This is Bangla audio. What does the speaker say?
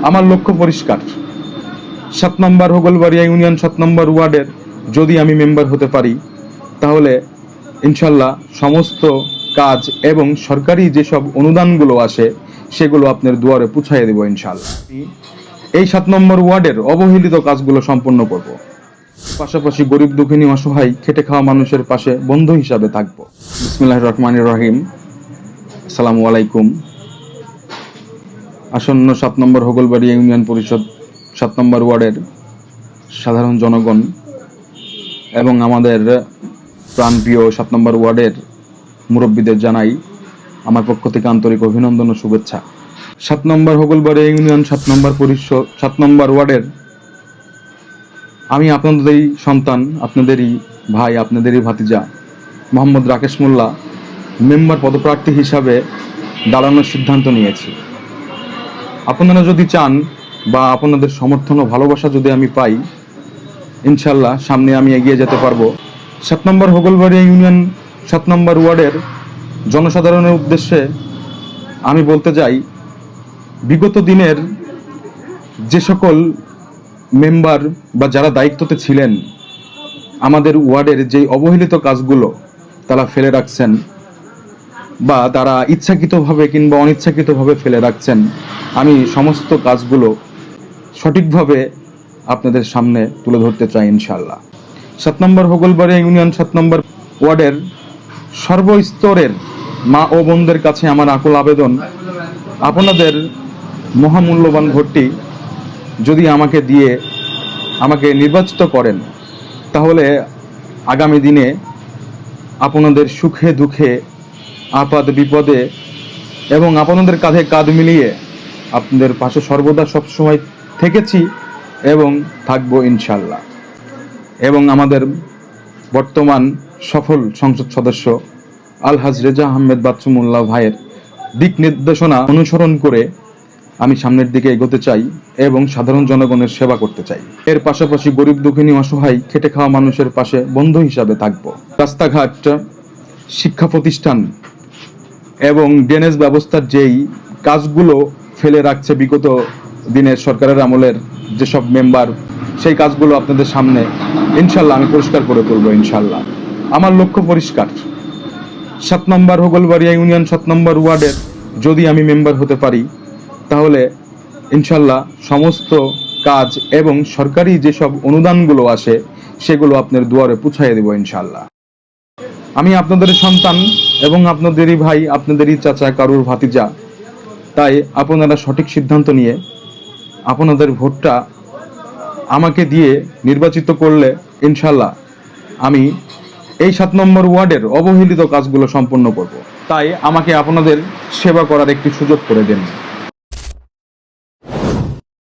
আমার লক্ষ্য পরিষ্কার। 7 নম্বর হোগলবাড়িয়া ইউনিয়ন 7 নম্বর ওয়ার্ডের যদি আমি মেম্বার হতে পারি, তাহলে ইনশাল্লাহ সমস্ত কাজ এবং সরকারি যেসব অনুদানগুলো আসে সেগুলো আপনার দুয়ারে পৌঁছায় দেব ইনশাল্লাহ। এই 7 নম্বর ওয়ার্ডের অবহেলিত কাজগুলো সম্পন্ন করব, পাশাপাশি গরিব দুঃখিনী অসহায় খেটে খাওয়া মানুষের পাশে বন্ধু হিসাবে থাকবো। বিসমিল্লাহির রহমানির রহিম। আসসালামু আলাইকুম। আসন্ন 7 নম্বর হোগলবাড়িয়া ইউনিয়ন পরিষদ 7 নম্বর ওয়ার্ডের সাধারণ জনগণ এবং আমাদের প্রাণপ্রিয় 7 নম্বর ওয়ার্ডের মুরব্বীদের জানাই আমার পক্ষ থেকে আন্তরিক অভিনন্দন ও শুভেচ্ছা। 7 নম্বর হোগলবাড়িয়া ইউনিয়ন 7 নম্বর পরিষদ 7 নম্বর ওয়ার্ডের আমি আপনাদেরই সন্তান, আপনাদেরই ভাই, আপনাদেরই ভাতিজা মোহাম্মদ রাকেশ মোল্লা মেম্বার পদপ্রার্থী হিসাবে দাঁড়ানোর সিদ্ধান্ত নিয়েছি। আপনারা যদি চান বা আপনাদের সমর্থন ও ভালোবাসা যদি আমি পাই, ইনশাল্লাহ সামনে আমি এগিয়ে যেতে পারবো। 7 নম্বর হোগলবাড়িয়া ইউনিয়ন 7 নম্বর ওয়ার্ডের জনসাধারণের উদ্দেশ্যে আমি বলতে চাই, বিগত দিনের যে সকল মেম্বার বা যারা দায়িত্বতে ছিলেন আমাদের ওয়ার্ডের যে অবহেলিত কাজগুলো তারা ফেলে রাখছেন বা তারা ইচ্ছাকৃতভাবে কিংবা অনিচ্ছাকৃতভাবে ফেলে রাখছেন, আমি সমস্ত কাজগুলো সঠিকভাবে আপনাদের সামনে তুলে ধরতে চাই ইনশাল্লাহ। 7 নম্বর হোগলবাড়িয়া ইউনিয়ন 7 নম্বর ওয়ার্ডের সর্বস্তরের মা ও বোনদের কাছে আমার আকুল আবেদন, আপনাদের মহামূল্যবান ভোটটি যদি আমাকে দিয়ে আমাকে নির্বাচিত করেন, তাহলে আগামী দিনে আপনাদের সুখে দুঃখে আপদ বিপদে এবং আপনাদের কাঁধে কাঁধ মিলিয়ে আপনাদের পাশে সর্বদা সবসময় থেকেছি এবং থাকবো ইনশাল্লাহ। এবং আমাদের বর্তমান সফল সংসদ সদস্য আলহাজ রেজা আহমেদ বাচ্চু মোল্লা ভাইয়ের দিক নির্দেশনা অনুসরণ করে আমি সামনের দিকে এগোতে চাই এবং সাধারণ জনগণের সেবা করতে চাই। এর পাশাপাশি গরিব দুঃখিনী অসহায় খেটে খাওয়া মানুষের পাশে বন্ধু হিসাবে থাকবো। রাস্তাঘাট, শিক্ষা প্রতিষ্ঠান এবং ড্রেনেজ ব্যবস্থার যেই কাজগুলো ফেলে রাখছে বিগত দিনের সরকারের আমলের যেসব মেম্বার, সেই কাজগুলো আপনাদের সামনে ইনশাল্লাহ আমি পরিষ্কার করে তুলবো ইনশাল্লাহ। আমার লক্ষ্য পরিষ্কার। 7 নম্বর হোগলবাড়িয়া ইউনিয়ন 7 নম্বর ওয়ার্ডের যদি আমি মেম্বার হতে পারি, তাহলে ইনশাল্লাহ সমস্ত কাজ এবং সরকারি যেসব অনুদানগুলো আসে সেগুলো আপনার দুয়ারে পৌঁছায় দেব ইনশাল্লাহ। আমি আপনাদের সন্তান এবং আপনাদেরই ভাই, আপনাদেরই চাচা, কারুর ভাতিজা। তাই আপনারা সঠিক সিদ্ধান্ত নিয়ে আপনাদের ভোটটা আমাকে দিয়ে নির্বাচিত করলে ইনশাল্লাহ আমি এই 7 নম্বর ওয়ার্ডের অবহেলিত কাজগুলো সম্পন্ন করব। তাই আমাকে আপনাদের সেবা করার একটি সুযোগ করে দেন।